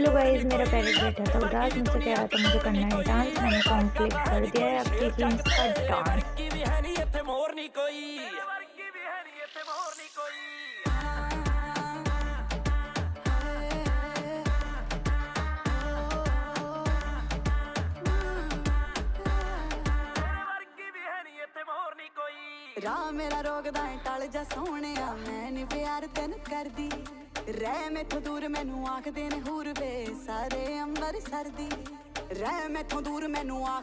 Hello guys, मेरा parrot बैठा था उदास, मुझसे कह रहा था मुझे करना है डांस। मैंने सॉन्ग क्लिक कर दिया है, अब देखिए इसका डांस। राह मेरा रोकदा है टल जा सोहणिया, मैं नी प्यार तेन करदी। रह मैथों दूर मैनू आखदे ने हूर वे सारे अंबर सरदी। रह मैथों दूर मैनू आख